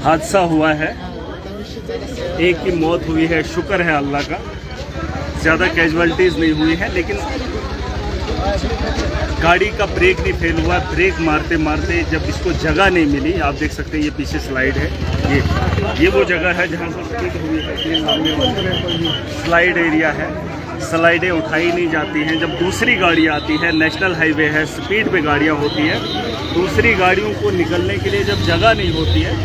हादसा हुआ है, एक की मौत हुई है, शुक्र है अल्लाह का, ज़्यादा कैजुअलिटीज़ नहीं हुई है। लेकिन गाड़ी का ब्रेक नहीं फेल हुआ। ब्रेक मारते मारते जब इसको जगह नहीं मिली, आप देख सकते हैं ये पीछे स्लाइड है, ये वो जगह है जहाँ से स्किड हुई है, स्लाइड एरिया है। स्लाइडें उठाई नहीं जाती हैं। जब दूसरी गाड़ी आती है, नेशनल हाईवे है, स्पीड पे गाड़ियाँ होती है, दूसरी गाड़ियों को निकलने के लिए जब जगह नहीं होती है,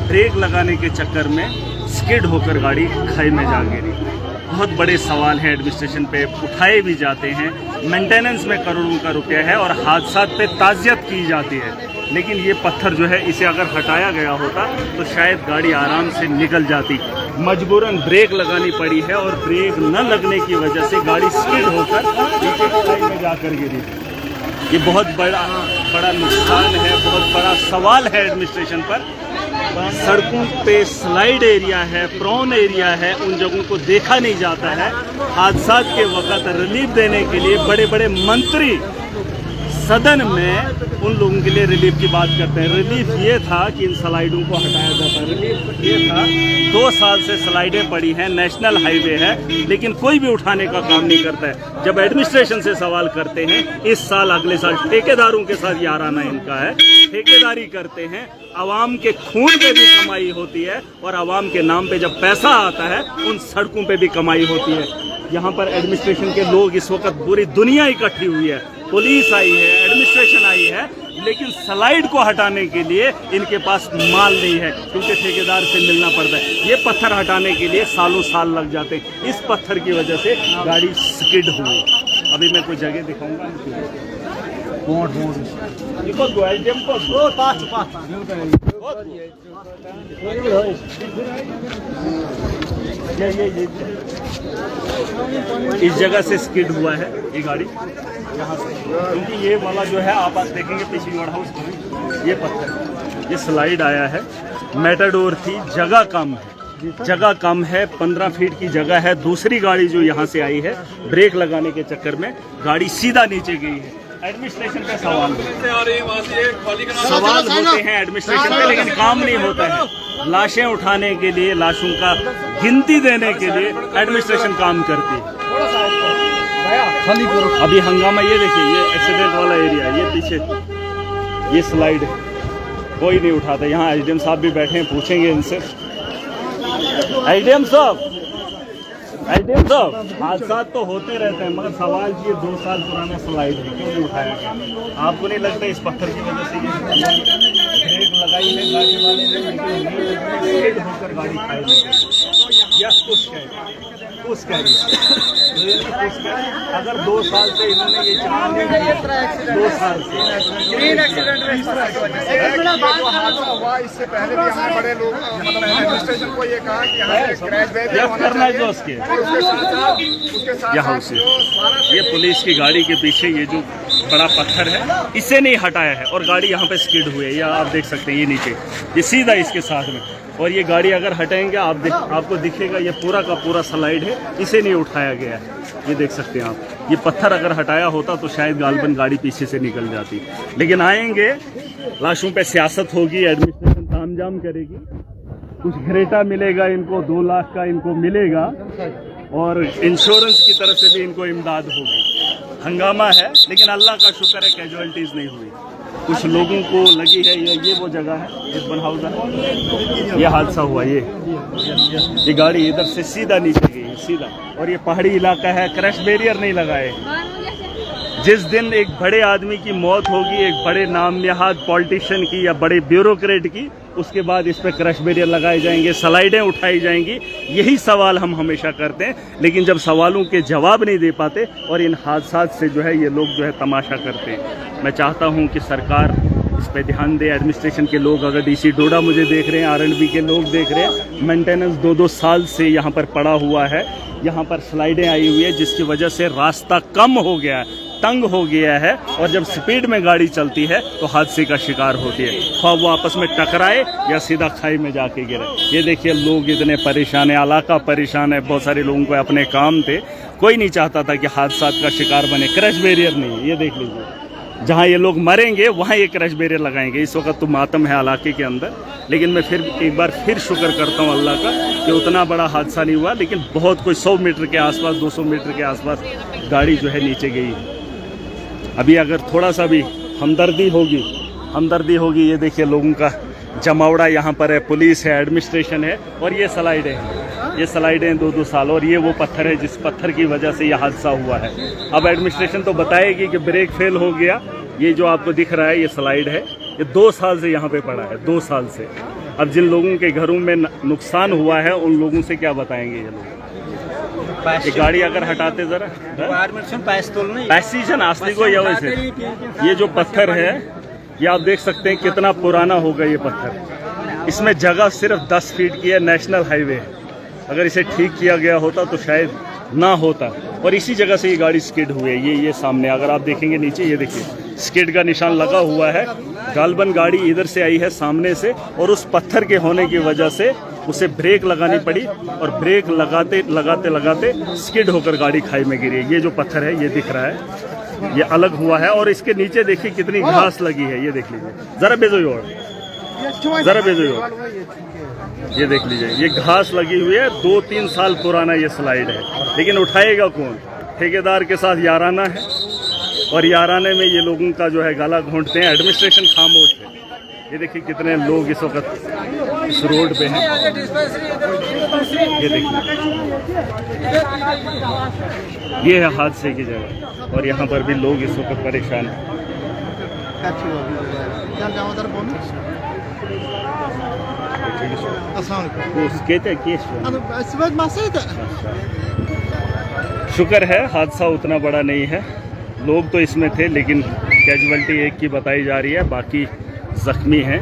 ब्रेक लगाने के चक्कर में स्किड होकर गाड़ी खाई में जा गिरी। बहुत बड़े सवाल हैं एडमिनिस्ट्रेशन पे, उठाए भी जाते हैं, मेंटेनेंस में करोड़ों का रुपया है और हादसा पे ताज़ियत की जाती है। लेकिन ये पत्थर जो है, इसे अगर हटाया गया होता तो शायद गाड़ी आराम से निकल जाती। मजबूरन ब्रेक लगानी पड़ी है और ब्रेक न लगने की वजह से गाड़ी स्किड होकर नीचे खाई में जाकर गिरी। ये बहुत बड़ा नुकसान है, बहुत बड़ा सवाल है एडमिनिस्ट्रेशन पर। सड़कों पे स्लाइड एरिया है, प्रॉन एरिया है, उन जगहों को देखा नहीं जाता है। हादसा के वक्त रिलीफ देने के लिए बड़े बड़े मंत्री सदन में उन लोगों के लिए रिलीफ की बात करते हैं। रिलीफ ये था कि इन स्लाइडों को हटाया जाता है। रिलीफ ये था, 2 साल से स्लाइडें पड़ी हैं, नेशनल हाईवे है, लेकिन कोई भी उठाने का काम नहीं करता है। जब एडमिनिस्ट्रेशन से सवाल करते हैं, इस साल अगले साल ठेकेदारों के साथ याराना इनका है, ठेकेदारी करते हैं। आवाम के खून पे भी कमाई होती है और आवाम के नाम पे जब पैसा आता है, उन सड़कों पे भी कमाई होती है। यहाँ पर एडमिनिस्ट्रेशन के लोग इस वक्त पूरी दुनिया इकट्ठी हुई है, पुलिस आई है, एडमिनिस्ट्रेशन आई है, लेकिन स्लाइड को हटाने के लिए इनके पास माल नहीं है, क्योंकि ठेकेदार से मिलना पड़ता है। ये पत्थर हटाने के लिए सालों साल लग जाते हैं। इस पत्थर की वजह से गाड़ी स्किड हुई। अभी मैं कोई जगह दिखाऊंगा। इस जगह से स्किड हुआ है ये गाड़ी, यहाँ से, क्योंकि ये वाला जो है, आप देखेंगे पीछे वाला हाउस, ये पत्थर, ये स्लाइड आया है। मेटाडोर थी, जगह कम है, 15 फीट की जगह है। दूसरी गाड़ी जो यहाँ से आई है, ब्रेक लगाने के चक्कर में गाड़ी सीधा नीचे गई है। एडमिनिस्ट्रेशन का सवाल होते हैं एडमिनिस्ट्रेशन पे, लेकिन काम नहीं होता है। लाशें उठाने के लिए, लाशों का गिनती देने के लिए एडमिनिस्ट्रेशन काम करती है। अभी हंगामा, ये देखिए, ये एक्सीडेंट वाला एरिया, ये पीछे ये स्लाइड है, कोई नहीं उठाता। यहाँ एसडीएम साहब भी बैठे हैं, पूछेंगे इनसे। एसडीएम साहब, हादसा तो होते रहते हैं, मगर सवाल ये 2 साल पुराना स्लाइड है, क्यों नहीं उठाया गया? आपको नहीं लगता इस पत्थर की वजह से ब्रेक लगाई है गाड़ी वाले ने, लेकिन होकर गाड़ी खाई गई? या कुछ कह रही अगर 2 साल से इन्होंने ये चलान नहीं किया, 2 साल से ग्रीन एक्सीडेंट में हादसा हुआ, इससे पहले भी हमारे बड़े लोग, मतलब एडमिनिस्ट्रेशन को ये कहा कि यहाँ करना है, जो उसके यहाँ से ये पुलिस की गाड़ी के पीछे ये जो बड़ा पत्थर है, इसे नहीं हटाया है और गाड़ी यहाँ पे स्किड हुई है। या आप देख सकते हैं, ये नीचे, ये सीधा इसके साथ में, और ये गाड़ी अगर हटाएंगे आपको दिखेगा ये पूरा का पूरा स्लाइड है, इसे नहीं उठाया गया है। ये देख सकते हैं आप, ये पत्थर अगर हटाया होता तो शायद गालबन गाड़ी पीछे से निकल जाती। लेकिन आएंगे, लाशों पे सियासत होगी, एडमिनिस्ट्रेशन तामझाम करेगी, कुछ घरेटा मिलेगा इनको, 2 लाख का इनको मिलेगा, और इंश्योरेंस की तरफ से भी इनको इमदाद होगी। हंगामा है, लेकिन अल्लाह का शुक्र है कैजुअलिटीज़ नहीं हुई। कुछ लोगों को लगी है, ये वो जगह है, रिजवान हाउस है, ये हादसा हुआ, ये गाड़ी इधर से सीधा नीचे गई, सीधा, और ये पहाड़ी इलाका है, क्रैश बैरियर नहीं लगाए। जिस दिन एक बड़े आदमी की मौत होगी, एक बड़े नामनहाद पॉलिटिशियन की या बड़े ब्यूरोक्रेट की, उसके बाद इस पर क्रैश बैरियर लगाए जाएंगे, स्लाइडें उठाई जाएंगी। यही सवाल हम हमेशा करते हैं, लेकिन जब सवालों के जवाब नहीं दे पाते और इन हादसात से जो है ये लोग जो है तमाशा करते हैं। मैं चाहता हूं कि सरकार इस पे ध्यान दे। एडमिनिस्ट्रेशन के लोग, अगर डीसी डोडा मुझे देख रहे हैं, आरएंडबी के लोग देख रहे हैं, मेंटेनेंस 2-2 साल से यहाँ पर पड़ा हुआ है। यहाँ पर स्लाइडें आई हुई है, जिसकी वजह से रास्ता कम हो गया है, तंग हो गया है, और जब स्पीड में गाड़ी चलती है तो हादसे का शिकार होती है, ख्वाह वो आपस में टकराए या सीधा खाई में जाके गिरे। ये देखिए, लोग इतने परेशान है, इलाका परेशान है, बहुत सारे लोगों को अपने काम थे, कोई नहीं चाहता था कि हादसा का शिकार बने। क्रैश बैरियर नहीं, ये देख लीजिए, जहाँ ये लोग मरेंगे वहाँ ये क्रश बैरियर लगाएंगे। इस वक्त तो मातम है इलाके के अंदर, लेकिन मैं फिर एक बार फिर शुक्र करता हूँ अल्लाह का कि उतना बड़ा हादसा नहीं हुआ, लेकिन बहुत कोई 100 मीटर के आसपास 200 मीटर के आसपास गाड़ी जो है नीचे गई। अभी अगर थोड़ा सा भी हमदर्दी होगी, ये देखिए लोगों का जमावड़ा यहाँ पर है, पुलिस है, एडमिनिस्ट्रेशन है, और ये स्लाइडें 2-2 साल, और ये वो पत्थर है जिस पत्थर की वजह से यह हादसा हुआ है। अब एडमिनिस्ट्रेशन तो बताएगी कि ब्रेक फेल हो गया। ये जो आपको दिख रहा है ये स्लाइड है, ये 2 साल से यहाँ पे पड़ा है, 2 साल से। अब जिन लोगों के घरों में नुकसान हुआ है उन लोगों से क्या बताएंगे ये लोग। ये गाड़ी अगर हटाते जरा पैसेजन असली को ये जो पत्थर है ये आप देख सकते हैं कितना पुराना होगा ये पत्थर। इसमें जगह सिर्फ 10 फीट की है, नेशनल हाईवे है। अगर इसे ठीक किया गया होता तो शायद ना होता, और इसी जगह से ये गाड़ी स्किड हुई है। ये सामने अगर आप देखेंगे नीचे, ये देखिए स्किड का निशान लगा हुआ है। गालबन गाड़ी इधर से आई है सामने से, और उस पत्थर के होने की वजह से उसे ब्रेक लगानी पड़ी, और ब्रेक लगाते स्किड होकर गाड़ी खाई में गिरी। ये जो पत्थर है ये दिख रहा है, ये अलग हुआ है, और इसके नीचे देखिए कितनी घास लगी है। ये देख लीजिए, जरा बेजोई, ये देख लीजिए, ये घास लगी हुई है। 2-3 साल पुराना ये स्लाइड है, लेकिन उठाएगा कौन? ठेकेदार के साथ याराना है, और याराने में ये लोगों का जो है गला घोंटते हैं। एडमिनिस्ट्रेशन खामोश है। ये देखिए कितने लोग इस वक्त इस रोड पे हैं। ये देखिए, ये है हादसे की जगह, और यहाँ पर भी लोग इस वक्त परेशान हैं। शुक्र है हादसा उतना बड़ा नहीं है, लोग तो इसमें थे, लेकिन कैजुअल्टी एक की बताई जा रही है, बाकी जख्मी हैं।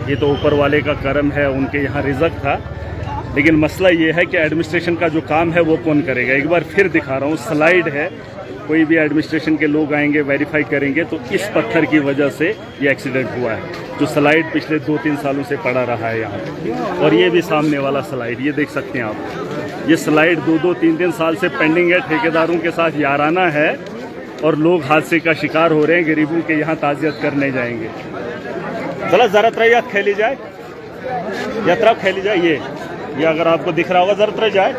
ये तो ऊपर वाले का करम है, उनके यहाँ रिज़्क था। लेकिन मसला ये है कि एडमिनिस्ट्रेशन का जो काम है वो कौन करेगा। एक बार फिर दिखा रहा हूँ, स्लाइड है, कोई भी एडमिनिस्ट्रेशन के लोग आएंगे, वेरीफाई करेंगे तो इस पत्थर की वजह से ये एक्सीडेंट हुआ है। जो स्लाइड पिछले 2-3 सालों से पड़ा रहा है यहाँ, और ये भी सामने वाला स्लाइड, ये देख सकते हैं आप। ये स्लाइड 2-2, 3-3 साल से पेंडिंग है, ठेकेदारों के साथ याराना है, और लोग हादसे का शिकार हो रहे हैं। गरीबों के यहाँ ताज़ियत करने जाएंगे। चलो ज़रा तरह खेली जाए, यात्रा खेली जाए। ये अगर आपको दिख रहा होगा, ज़रा जाए,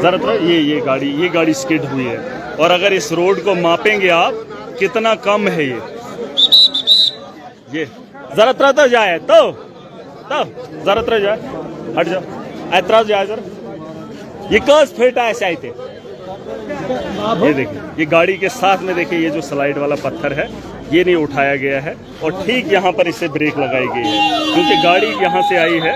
ज़रा ये गाड़ी स्किड हुई है। और अगर इस रोड को मापेंगे आप, कितना कम है ये ज़रा तो जाए, तो ज़रा जाए, हट जाओ, ऐतराज जाए जरा। ये कस फिट है ऐसे आते। ये देखिए, ये गाड़ी के साथ में देखिए, ये जो स्लाइड वाला पत्थर है ये नहीं उठाया गया है, और ठीक यहाँ पर इसे ब्रेक लगाई गई है, क्योंकि गाड़ी यहाँ से आई है,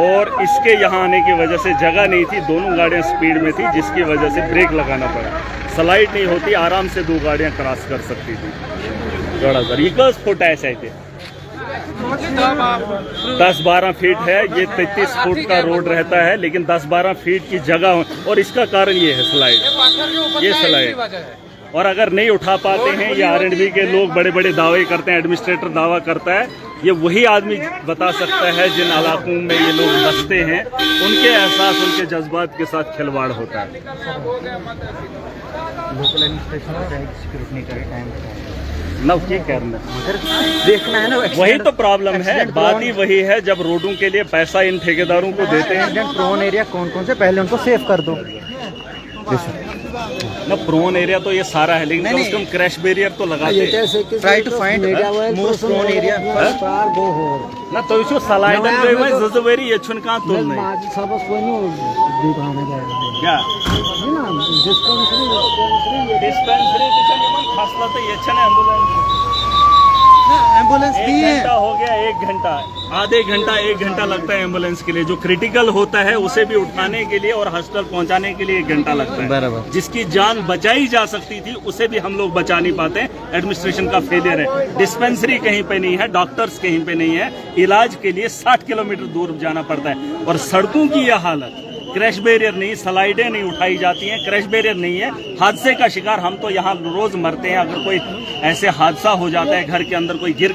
और इसके यहाँ आने की वजह से जगह नहीं थी, दोनों गाड़ियाँ स्पीड में थी, जिसकी वजह से ब्रेक लगाना पड़ा। स्लाइड नहीं होती, आराम से 2 गाड़ियाँ क्रॉस कर सकती थी। 10 फुट ऐसे थे, 10-12 फीट है, ये 33 फुट का रोड रहता है, लेकिन 10-12 फीट की जगह, और इसका कारण ये है स्लाइड। और अगर नहीं उठा पाते हैं, ये R&B के लोग बड़े बड़े दावे करते हैं, एडमिनिस्ट्रेटर दावा करता है, ये वही आदमी बता सकता है जिन इलाकों में ये लोग बसते हैं, उनके एहसास, उनके जज्बात के साथ खिलवाड़ होता है। लोकल एडमिनिस्ट्रेशन ना क्या करना देखना है ना, वही तो प्रॉब्लम है। बात ही वही है, जब रोडों के लिए पैसा इन ठेकेदारों को देते हैं। प्रोन एरिया कौन कौन से, पहले उनको सेव कर दो ना। प्रोन एरिया तो ये सारा है, लेकिन कम क्रैश बैरियर तो लगाते हैं। Try to find most prone area ना, तो इसको सलाइडन पे में जजवेरी ये छुन का तो नहीं सबस कोई नो दुकान है क्या ना, डिस्पेंसरी किचन में खासला तो ये छने एम्बुलेंस भी है। हो गया 1 घंटा, आधे घंटा 1 घंटा लगता है एम्बुलेंस के लिए। जो क्रिटिकल होता है उसे भी उठाने के लिए और हॉस्पिटल पहुंचाने के लिए 1 घंटा लगता है। बराबर, जिसकी जान बचाई जा सकती थी उसे भी हम लोग बचा नहीं पाते। एडमिनिस्ट्रेशन का फेलियर है। डिस्पेंसरी कहीं पे नहीं है, डॉक्टर्स कहीं पे नहीं है, इलाज के लिए 60 किलोमीटर दूर जाना पड़ता है। और सड़कों की यह हालत क्रैश बैरियर नहीं, स्लाइडें नहीं उठाई जाती हैं, क्रैश बैरियर नहीं है, हादसे का शिकार हम तो यहाँ रोज मरते हैं। अगर कोई ऐसे हादसा हो जाता है, घर के अंदर कोई गिर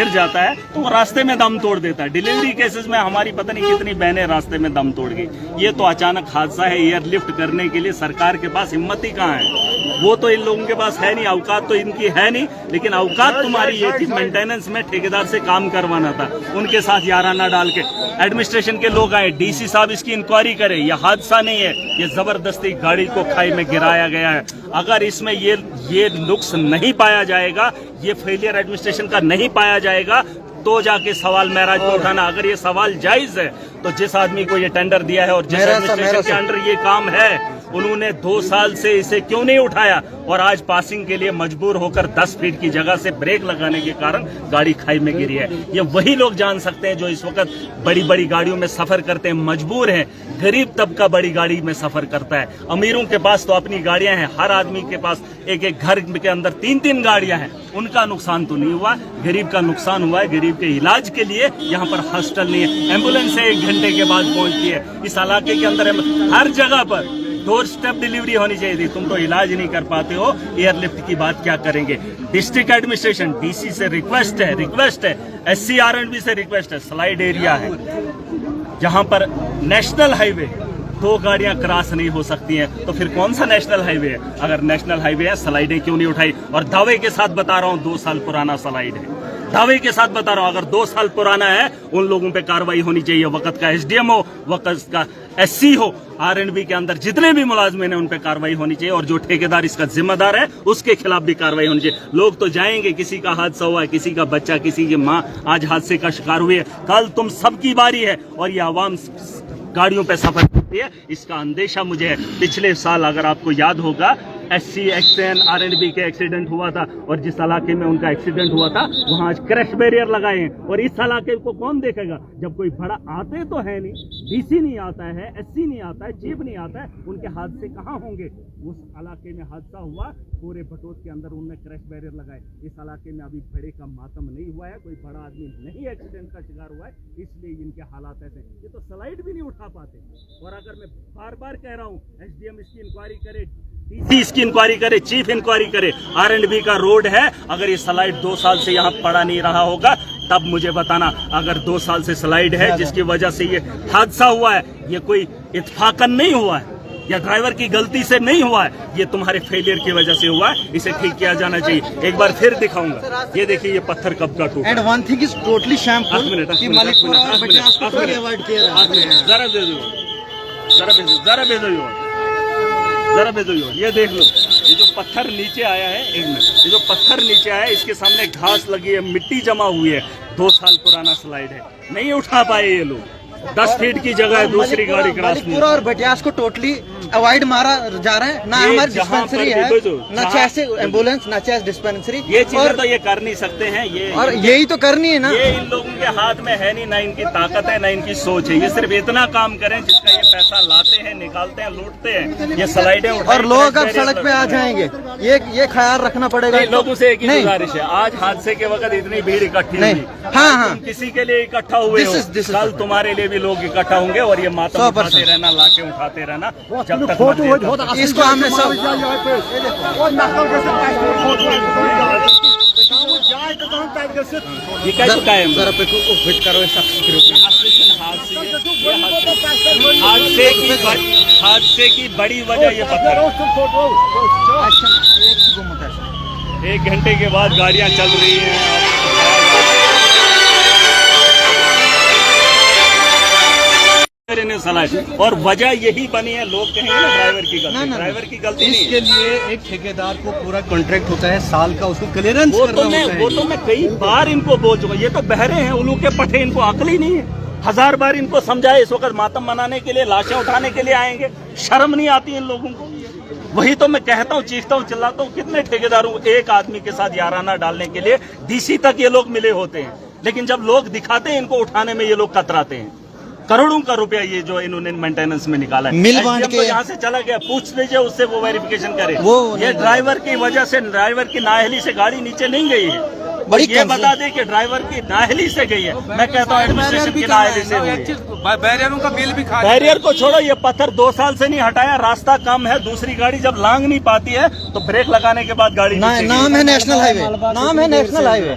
जाता है तो वो रास्ते में दम तोड़ देता है। डिलीवरी केसेस में हमारी पता नहीं कितनी बहनें रास्ते में दम तोड़ गई। ये तो अचानक हादसा है। एयरलिफ्ट करने के लिए सरकार के पास हिम्मत ही कहाँ है? वो तो इन लोगों के पास है नहीं, औकात तो इनकी है नहीं, लेकिन औकात तुम्हारी ये थी मेंटेनेंस में ठेकेदार से काम करवाना था। उनके साथ याराना डाल के एडमिनिस्ट्रेशन के लोग आए, डीसी साहब इसकी इंक्वायरी करें। ये हादसा नहीं है, ये जबरदस्ती गाड़ी को खाई में गिराया गया है। अगर इसमें ये नुक्स नहीं पाया जाएगा, ये फेलियर एडमिनिस्ट्रेशन का नहीं पाया जाएगा, तो जाके सवाल महराज को उठाना। अगर ये सवाल जायज है तो जिस आदमी को ये टेंडर दिया है और जिस एडमिनिस्ट्रेशन के अंडर ये काम है, उन्होंने 2 साल से इसे क्यों नहीं उठाया? और आज पासिंग के लिए मजबूर होकर 10 फीट की जगह से ब्रेक लगाने के कारण गाड़ी खाई में गिरी है। ये वही लोग जान सकते हैं जो इस वक्त बड़ी बड़ी गाड़ियों में सफर करते हैं, मजबूर हैं। गरीब तबका बड़ी गाड़ी में सफर करता है। अमीरों के पास तो अपनी गाड़ियां हैं, हर आदमी के पास एक एक घर के अंदर 3-3 गाड़ियां हैं। उनका नुकसान तो नहीं हुआ, गरीब का नुकसान हुआ है। गरीब के इलाज के लिए यहाँ पर हॉस्टल नहीं है, एम्बुलेंस 1 घंटे के बाद पहुंचती है। इस इलाके के अंदर हर जगह पर डोर स्टेप डिलीवरी होनी चाहिए थी। तुम तो इलाज नहीं कर पाते हो, एयरलिफ्ट की बात क्या करेंगे? डिस्ट्रिक्ट एडमिनिस्ट्रेशन, डीसी से रिक्वेस्ट है, SC R&B से रिक्वेस्ट है। स्लाइड एरिया है जहां पर नेशनल हाईवे 2 गाड़ियां क्रॉस नहीं हो सकती हैं, तो फिर कौन सा नेशनल हाईवे है? अगर नेशनल हाईवे है, स्लाइडें क्यों नहीं उठाई? और दावे के साथ बता रहा हूं 2 साल पुराना स्लाइड है, दावे के साथ बता रहा हूं। अगर 2 साल पुराना है, उन लोगों पे कार्रवाई होनी चाहिए। वक्त का SDM हो, वक्त का SC हो, R&B के अंदर जितने भी मुलाजमिन हैं उन पे कार्रवाई होनी चाहिए, और जो ठेकेदार इसका जिम्मेदार है उसके खिलाफ भी कार्रवाई होनी चाहिए। लोग तो जाएंगे, किसी का हादसा हुआ है, किसी का बच्चा, किसी की माँ आज हादसे का शिकार हुई है, कल तुम सबकी बारी है, और ये आवाम गाड़ियों पे सफर करती है। इसका अंदेशा मुझे है। पिछले साल अगर आपको याद होगा, SC XN R&B के एक्सीडेंट हुआ था, और जिस इलाके में उनका एक्सीडेंट हुआ था वहां आज क्रैश बैरियर लगाए हैं। और इस इलाके को कौन देखेगा जब कोई बड़ा आते तो है नहीं, DC नहीं आता है, SC नहीं आता है, चीफ नहीं आता है, उनके हादसे कहाँ होंगे? उस इलाके में हादसा हुआ, पूरे बटोत के अंदर उनने क्रैश बैरियर लगाए। इस इलाके में अभी बड़े का मातम नहीं हुआ है, कोई बड़ा आदमी नहीं एक्सीडेंट का शिकार हुआ है, इसलिए इनके हालात ऐसे। ये तो स्लाइड भी नहीं उठा पाते। और अगर मैं बार बार कह रहा हूँ, SDM इसकी इंक्वायरी करे, DC इसकी इंक्वायरी करे, चीफ इंक्वायरी करे। R&B का रोड है, अगर ये स्लाइड 2 साल से यहाँ पड़ा नहीं रहा होगा तब मुझे बताना। अगर 2 साल से स्लाइड है जिसकी वजह से ये हादसा हुआ है, ये कोई इत्फाकन नहीं हुआ है या ड्राइवर की गलती से नहीं हुआ है, ये तुम्हारे फेलियर की वजह से हुआ है। इसे ठीक किया जाना चाहिए। एक बार फिर दिखाऊंगा, ये देखिए ये पत्थर कब का टूटा। And one thing is totally simple कि मलिकपुरा और बचास को कोई अवॉइड किया रहा है। जरा दे दो, जरा भेजो। ये देख लो, ये जो पत्थर नीचे आया है, एक मिनट, ये जो पत्थर नीचे आया है, इसके सामने घास लगी है, मिट्टी जमा हुई है। 2 साल पुराना स्लाइड है, नहीं उठा पाए ये लोग। 10 फीट की जगह है, दूसरी गाड़ी क्रॉस नहीं। और बटियास को टोटली अवॉइड मारा जा रहा है। ना हमारी डिस्पेंसरी है, ना चाहे एम्बुलेंस, ना चाहे डिस्पेंसरी। ये चीजें तो ये कर नहीं सकते हैं, ये और यही तो करनी है ना। ये इन लोगों के हाथ में है नहीं, ना इनकी ताकत है, ना इनकी सोच है। ये सिर्फ इतना काम करें जिसका ये पैसा लाते हैं, निकालते हैं, लूटते हैं। ये स्लाइडें और लोग अब सड़क पे आ जाएंगे, ये ख्याल रखना पड़ेगा। लोगों से एक ही गुजारिश है, आज हादसे के वक्त इतनी भीड़ इकट्ठी हुई, हाँ, किसी के लिए इकट्ठा हुए हो, कल तुम्हारे लिए भी लोग इकट्ठा होंगे, और ये मातम उठाते रहना, लाशें उठाते रहना, जब तक इसको हमने सब ये क्या कायम फिट करो हादसे की बड़ी वजह ये पत्थर। 1 घंटे के बाद गाड़ियां चल रही हैं। और वजह यही बनी है, लोग कहेंगे ना ड्राइवर की गलती, ड्राइवर की गलती नहीं। इसके लिए एक ठेकेदार को पूरा कॉन्ट्रैक्ट होता है साल का, उसको क्लियरेंस करना होता है। वो तो मैं कई बार इनको बोल चुका। ये तो बहरे हैं, उल्लू के पट्टे, इनको अकल ही नहीं है। 1000 बार इनको समझाए, इस वक्त मातम मनाने के लिए, लाशें उठाने के लिए आएंगे। शर्म नहीं आती इन लोगों को। वही तो मैं कहता हूँ, चीखता हूँ, चिल्लाता हूँ। कितने ठेकेदारों, एक आदमी के साथ याराना डालने के लिए DC तक ये लोग मिले होते हैं, लेकिन जब लोग दिखाते हैं इनको उठाने में, ये लोग कतराते हैं। करोड़ों का रुपया ये जो इन्होंने मेंटेनेंस में निकाला है, मिल बांट के यहाँ से चला गया, पूछ लीजिए उससे, वो वेरिफिकेशन करे। ये ड्राइवर की वजह से, ड्राइवर की नाअहली से गाड़ी नीचे नहीं गई है। बड़ी ये बता दें कि ड्राइवर की नाअहली से गई है। मैं कहता हूँ एडमिनिस्ट्रेशन की नाअहली से हुई है। बैरियरों का बिल भी खा बैरियर को छोड़ो, ये पत्थर 2 साल से नहीं हटाया, रास्ता कम है, दूसरी गाड़ी जब लांग नहीं पाती है तो ब्रेक लगाने के बाद गाड़ी नाम है नेशनल हाईवे, नाम है नेशनल हाईवे,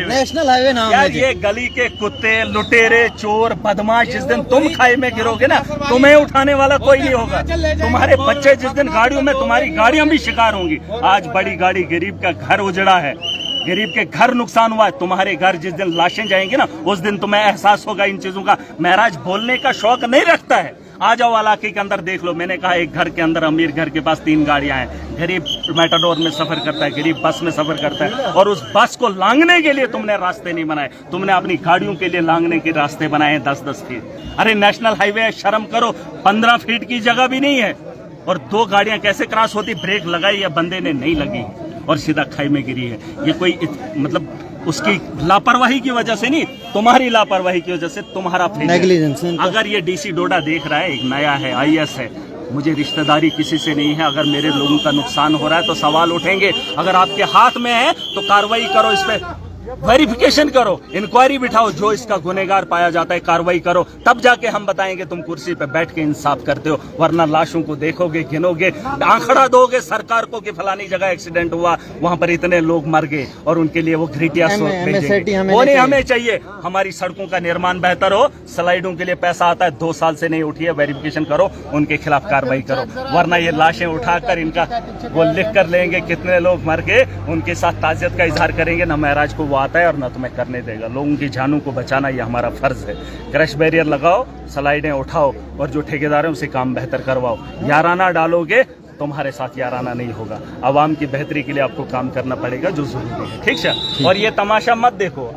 नेशनल हाईवे नाम यार। है। ये गली के कुत्ते, लुटेरे, चोर, बदमाश, जिस दिन तुम खाई में गिरोगे ना, तुम्हें उठाने वाला कोई नहीं होगा। तुम्हारे बच्चे जिस दिन गाड़ियों में, तुम्हारी गाड़ियां भी शिकार होंगी। आज बड़ी गाड़ी, गरीब का घर उजड़ा है, गरीब के घर नुकसान हुआ है। तुम्हारे घर जिस दिन लाशें जाएंगी ना, उस दिन तुम्हें एहसास होगा इन चीजों का। महराज बोलने का शौक नहीं रखता है। आ जाओ इलाके के अंदर देख लो। मैंने कहा एक घर के अंदर, अमीर घर के पास 3 गाड़ियां हैं, गरीब मेटाडोर में सफर करता है, गरीब बस में सफर करता है, और उस बस को लांघने के लिए तुमने रास्ते नहीं बनाए, तुमने अपनी गाड़ियों के लिए लांघने के रास्ते बनाए हैं 10-10 फीट। अरे नेशनल हाईवे है, शर्म करो। 15 फीट की जगह भी नहीं है, और 2 गाड़ियां कैसे क्रॉस होती? ब्रेक लगाई या बंदे ने नहीं लगी और सीधा खाई में गिरी है। ये कोई मतलब उसकी लापरवाही की वजह से नहीं, तुम्हारी लापरवाही की वजह से, तुम्हारा नेग्लिजेंस। अगर ये डीसी डोडा देख रहा है, एक नया है, आईएएस है, मुझे रिश्तेदारी किसी से नहीं है, अगर मेरे लोगों का नुकसान हो रहा है तो सवाल उठेंगे। अगर आपके हाथ में है तो कार्रवाई करो, इस पे वेरिफिकेशन करो, इंक्वायरी बिठाओ, जो इसका गुनहगार पाया जाता है कार्रवाई करो, तब जाके हम बताएंगे तुम कुर्सी पे बैठ के इंसाफ करते हो। वरना लाशों को देखोगे, गिनोगे, आंकड़ा दोगे सरकार को कि फलानी जगह एक्सीडेंट हुआ, वहां पर इतने लोग मर गए, और उनके लिए वो घटिया सोच भेजेंगे। वो नहीं हमें चाहिए। हमारी सड़कों का निर्माण बेहतर हो, स्लाइडों के लिए पैसा आता है, 2 साल से नहीं उठी है, वेरिफिकेशन करो, उनके खिलाफ कार्रवाई करो। वरना ये लाशें उठाकर इनका वो लिख कर लेंगे कितने लोग मर गए, उनके साथ ताज़ियत का इजहार करेंगे। न महराज को वो आता है और न तुम्हें करने देगा। लोगों की जानों को बचाना ये हमारा फर्ज है। क्रैश बैरियर लगाओ, स्लाइडें उठाओ, और जो ठेकेदार हैं उसे काम बेहतर करवाओ। याराना डालोगे, तुम्हारे साथ याराना नहीं होगा। आवाम की बेहतरी के लिए आपको काम करना पड़ेगा, जो जरूरी है। ठीक है? और ये तमाशा मत देखो।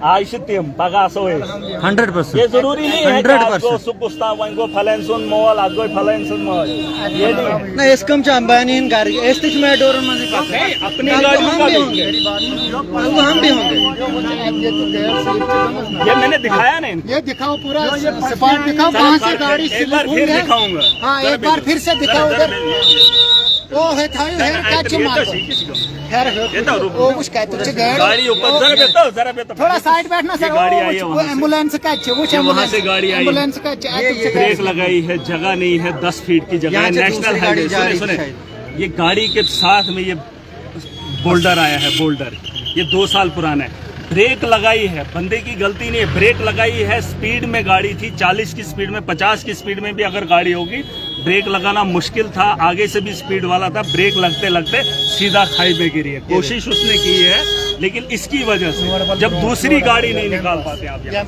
आयशितिम बगा सोए 100%। ये जरूरी नहीं है 100%। सुपुस्ता वंगो फलेंसुन मोल आगो फलेंसुन मोल, ये नहीं है। ना इसकम चांबानी गाड़ी एस्टिच में डोर में नहीं, अपनी गाड़ियों का भी होंगे, हम भी होंगे। ये मैंने दिखाया ना इनको। ये दिखाओ, पूरा स्पॉट दिखाओ, कहाँ से गाड़ी एक बार फिर दिखाऊंगा। हाँ, एक बार फिर से दिखाओ उधर। वो है था हेयर कैच मार वो कुछ कहते हैं गाड़ी ऊपर जरा बेतो थोड़ा साइड बैठना सर। गाड़ी आई है वो वहाँ से। एम्बुलेंस का वहाँ से गाड़ी आई, एम्बुलेंस का ब्रेक लगाई है, जगह नहीं है, 10 फीट की जगह है, नेशनल हाईवे। सुने, ये गाड़ी के साथ में ये बोल्डर आया है, बोल्डर ये 2 साल पुराना है। ब्रेक लगाई है, बंदे की गलती नहीं है, ब्रेक लगाई है, स्पीड में गाड़ी थी, 40 की स्पीड में, 50 की स्पीड में भी अगर गाड़ी होगी, ब्रेक लगाना मुश्किल था। आगे से भी स्पीड वाला था, ब्रेक लगते लगते सीधा खाई में गिरी है। कोशिश उसने की है, लेकिन इसकी वजह से जब दूसरी गाड़ी नहीं निकाल पाते आप यहाँ।